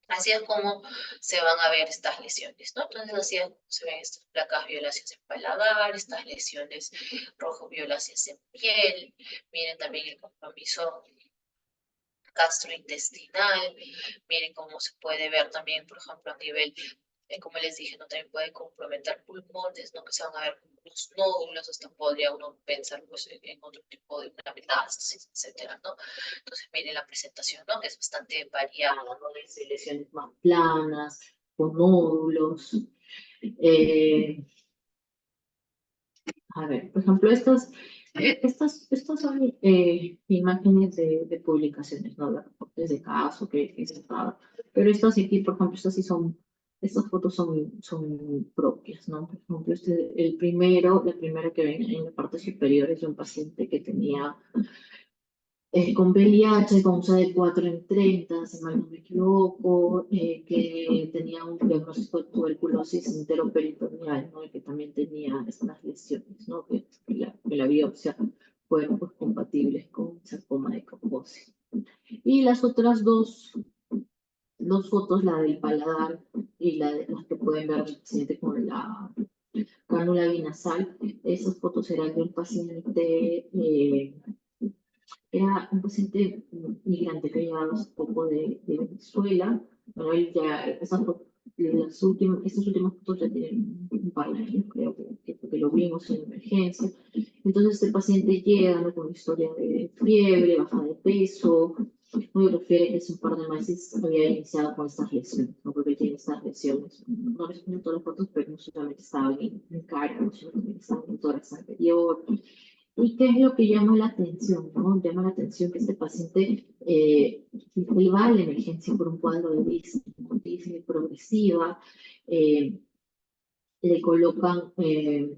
así es como se van a ver estas lesiones, ¿no? Entonces, así es como se ven estas placas violáceas en paladar, estas lesiones rojo violáceas en piel. Miren también el compromiso gastrointestinal. Miren cómo se puede ver también, por ejemplo, a nivel como les dije, no también puede comprometer pulmones, ¿no? Que se van a ver como unos nódulos, hasta podría uno pensar pues, en otro tipo de una metástasis, etcétera, ¿no? Entonces, miren la presentación, ¿no? Que es bastante variada, ¿no? Desde lesiones más planas, con nódulos. A ver, por ejemplo, estas son imágenes de publicaciones, ¿no? De reportes de caso que se traba. Pero estas aquí, por ejemplo, estas fotos son propias, ¿no? Por ejemplo, la primera que ven en la parte superior es de un paciente que tenía con VIH, con CD4 en 30, si mal no me equivoco, que tenía un diagnóstico de tuberculosis enteroperitoneal, ¿no? Y que también tenía estas lesiones, ¿no? Que la biopsia fueron pues, compatibles con sarcoma de Kaposi. Y las otras dos fotos, la del paladar y las que pueden ver el paciente con la cánula binasal, esas fotos eran de un paciente era un paciente migrante que llegaba hace poco de Venezuela. Bueno, él ya, estas últimas fotos ya tienen un par de años, creo que lo vimos en emergencia. Entonces, este paciente llega, ¿no? Con historia de fiebre, baja de peso, muy refiere que hace un par de meses había iniciado con estas lesiones, ¿no? Porque tiene estas lesiones. No les pongo todas las fotos, pero no solamente estaban en cara, no solamente estaban en tórax anterior. ¿Y qué es lo que llama la atención? ¿No? Llama la atención que este paciente él va a la emergencia por un cuadro de disney progresiva, le colocan, le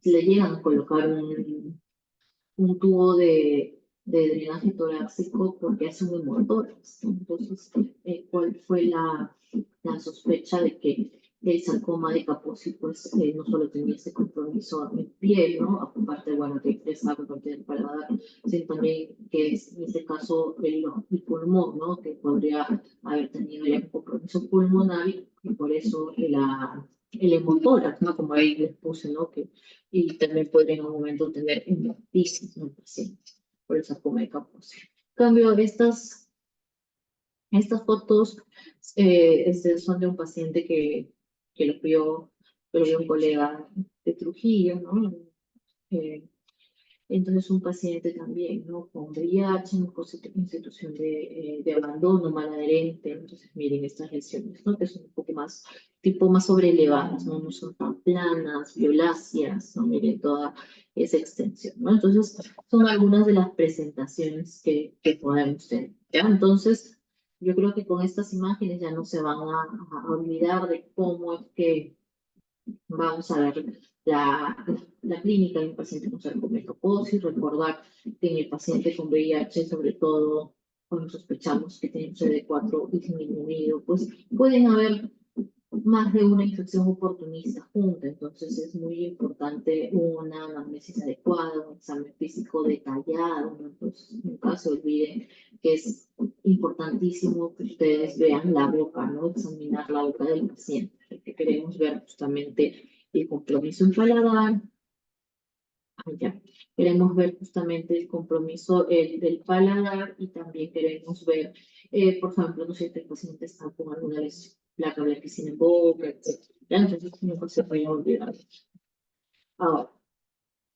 llegan a colocar un tubo de drenaje torácico porque hace un hemorroides. Entonces, ¿cuál fue la sospecha de que el sarcoma de Kaposi pues, no solo tenía ese compromiso en piel, ¿no? Aparte, bueno, que estaba aparte del paladar, sino también que es, en este caso, el pulmón, ¿no? Que podría haber tenido ya un compromiso pulmonar y por eso el hemotórax, ¿no? Como ahí les puse, ¿no? Y también podría en un momento tener hemoptisis en el paciente por el sarcoma de Kaposi. En cambio, estas fotos son de un paciente que lo vio un colega de Trujillo, ¿no? Eh, entonces, un paciente también, ¿no? Con VIH, en situación de abandono, mal adherente. Entonces, miren estas lesiones, ¿no? Que son un poco más, tipo más sobrelevadas, ¿no? No son tan planas, violáceas, ¿no? Miren toda esa extensión, ¿no? Entonces, son algunas de las presentaciones que podemos tener, ¿ya? Entonces, yo creo que con estas imágenes ya no se van a olvidar de cómo es que vamos a ver la clínica de un paciente con sarcoma de Kaposi, recordar que en el paciente con VIH, sobre todo cuando sospechamos que tiene un CD4 disminuido, pues pueden haber más de una infección oportunista junta, entonces es muy importante una anamnesis adecuada, un examen físico detallado, ¿no? Entonces nunca se olviden que es importantísimo que ustedes vean la boca, ¿no? Examinar la boca del paciente, porque queremos ver justamente el compromiso en paladar. Ya. Queremos ver justamente el compromiso del paladar y también queremos ver, por ejemplo, no sé si el paciente está con alguna lesión, placa blanquecina en boca, etc. ¿Ya? Entonces, no se vaya a olvidar. Ahora,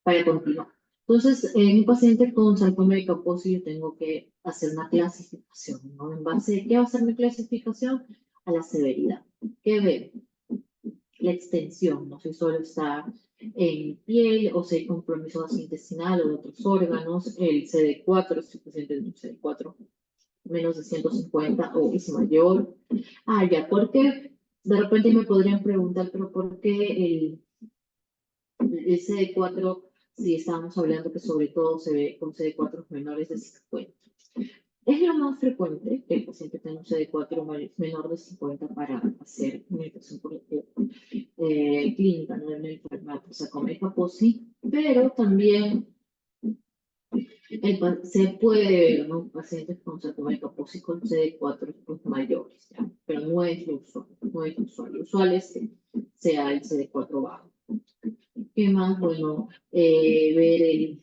para continuar. Entonces, en un paciente con sarcoma de Kaposi yo tengo que hacer una clasificación, ¿no? ¿En base a qué va a ser mi clasificación? A la severidad. ¿Qué veo? La extensión, no sé si solo está en piel o si hay compromiso gastrointestinal o de otros órganos, el CD4, si el paciente tiene un CD4 menos de 150 o es mayor. Ah, ya, porque de repente me podrían preguntar, pero ¿por qué el CD4, si estábamos hablando que sobre todo se ve con CD4 menores de 50? Es lo más frecuente que el paciente tenga un CD4 menor de 50 para hacer una infección clínica, no de una enfermedad sarcoma de Kaposi, pero también se puede ver, ¿no? Pacientes con sarcoma de Kaposi con CD4 pues, mayores, ¿ya? Pero no es lo usual, no es lo usual. Lo usual es que sea el CD4 bajo. ¿Qué más? Bueno, ver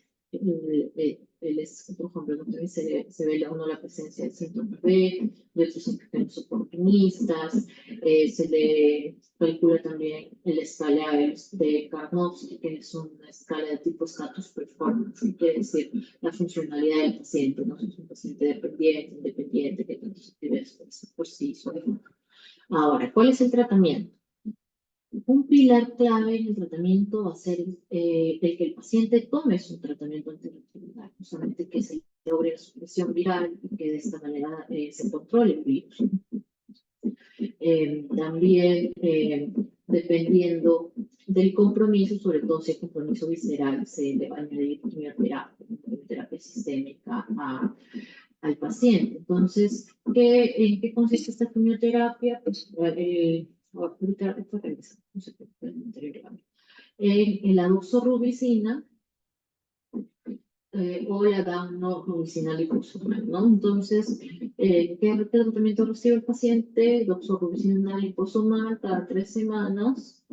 por ejemplo, ¿no? También se ve a uno la presencia del síndrome B, de otros infecciones oportunistas, se le calcula también la escala de Karnofsky, que es una escala de tipo status performance, que quiere decir la funcionalidad del paciente, ¿no? Si es un paciente dependiente, independiente, que tantas actividades por sí solo. Ahora, ¿cuál es el tratamiento? Un pilar clave en el tratamiento va a ser el que el paciente tome su tratamiento antirretroviral, justamente que se logre la supresión viral y que de esta manera se controle el virus. También, dependiendo del compromiso, sobre todo si el compromiso visceral, se le va a añadir quimioterapia sistémica al paciente. Entonces, ¿en qué consiste esta quimioterapia? Pues, en la doxorubicina o la doxorubicina liposomal, ¿no? Entonces, ¿qué tratamiento recibe el paciente? Doxorubicina liposomal cada 3 semanas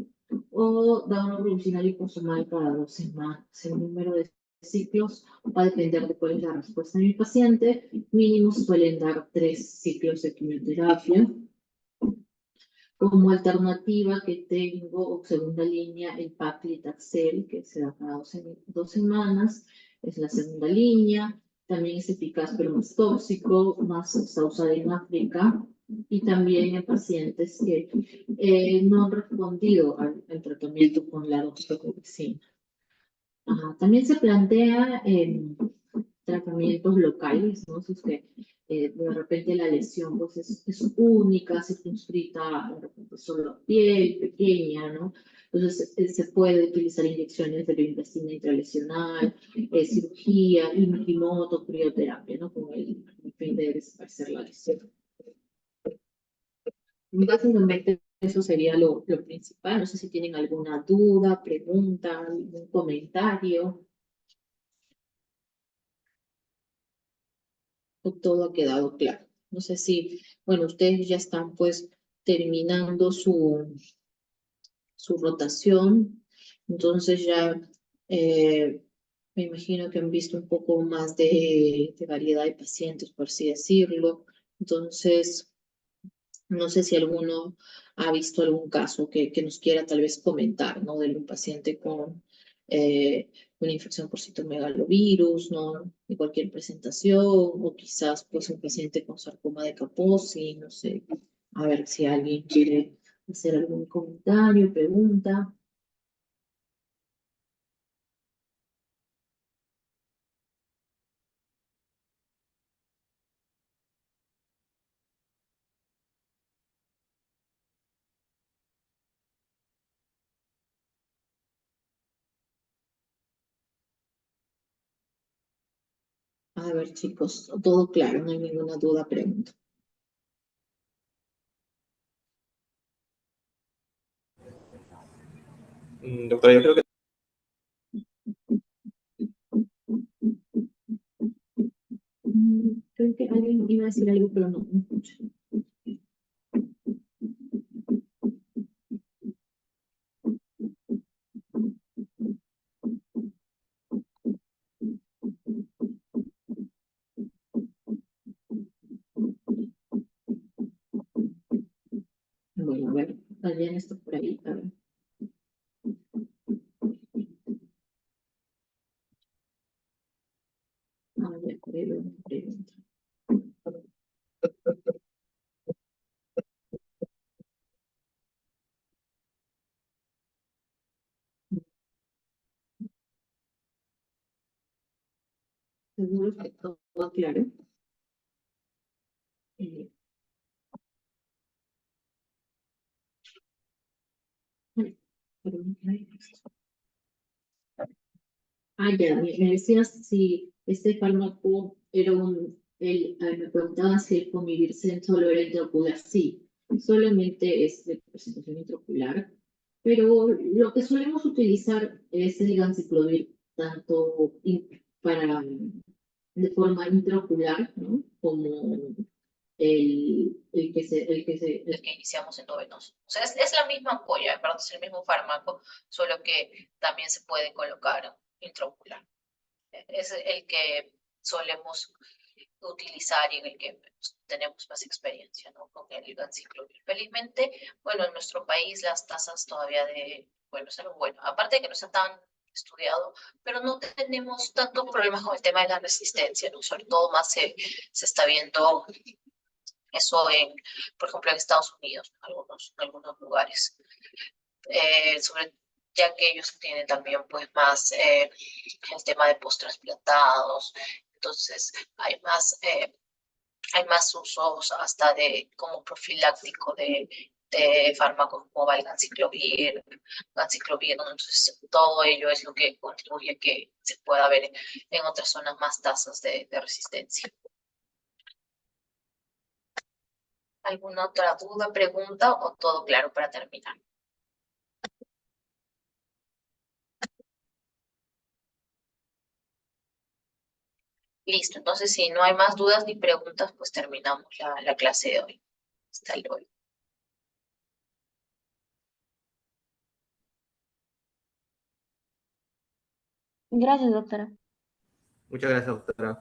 o doxorubicina liposomal cada 2 semanas. El número de ciclos va a depender de cuál es la respuesta de mi paciente. Mínimo suelen dar 3 ciclos de quimioterapia. Como alternativa que tengo, o segunda línea, el paclitaxel, que se da cada 2 semanas, es la segunda línea. También es eficaz, pero más tóxico, más está usado en África y también en pacientes que no han respondido al tratamiento con la doxorubicina. También se plantea tratamientos locales, ¿no? Si es que de repente la lesión pues, es única, circunscrita de repente solo a piel, pequeña, ¿no? Entonces se puede utilizar inyecciones de biointestina intralesional, cirugía, infimoto, crioterapia, ¿no? Con el fin de desaparecer la lesión. Básicamente eso sería lo principal. No sé si tienen alguna duda, pregunta, algún comentario. Todo ha quedado claro. No sé si, bueno, ustedes ya están pues terminando su rotación, entonces ya me imagino que han visto un poco más de variedad de pacientes, por así decirlo. Entonces, no sé si alguno ha visto algún caso que nos quiera tal vez comentar, ¿no? De un paciente con una infección por citomegalovirus, ¿no? De cualquier presentación, o quizás pues un paciente con sarcoma de Kaposi, no sé. A ver si alguien quiere hacer algún comentario, pregunta. A ver, chicos, todo claro, no hay ninguna duda, pregunta. Doctora, yo creo que Creo que alguien iba a decir algo, pero no escucho. Bueno, a ver, alguien está por ahí, a ver. Ya, por ahí veo una pregunta. Seguro que todo claro. Ya, me decías si este fármaco era me preguntabas si el Comiricen solo era intraocular. Sí, solamente es de presentación intraocular, pero lo que solemos utilizar es el ganciclovir, tanto para, de forma intraocular, ¿no? Como el que iniciamos endovenoso. O sea, es la misma ampolla, perdón, es el mismo fármaco, solo que también se puede colocar intraocular. Es el que solemos utilizar y en el que pues, tenemos más experiencia, ¿no? Con el ganciclovir. Felizmente, bueno, en nuestro país las tasas todavía bueno, es algo bueno, aparte de que no está tan estudiado, pero no tenemos tantos problemas con el tema de la resistencia, ¿no? Sobre todo más se está viendo eso por ejemplo, en Estados Unidos, en algunos lugares. Ya que ellos tienen también pues más el tema de post-trasplantados, entonces hay más usos hasta como profiláctico de fármacos como valganciclovir, ganciclovir, ¿no? Entonces todo ello es lo que contribuye a que se pueda ver en otras zonas más tasas de resistencia. ¿Alguna otra duda, pregunta o todo claro para terminar? Listo, entonces si no hay más dudas ni preguntas, pues terminamos la clase de hoy. Hasta luego. Gracias, doctora. Muchas gracias, doctora.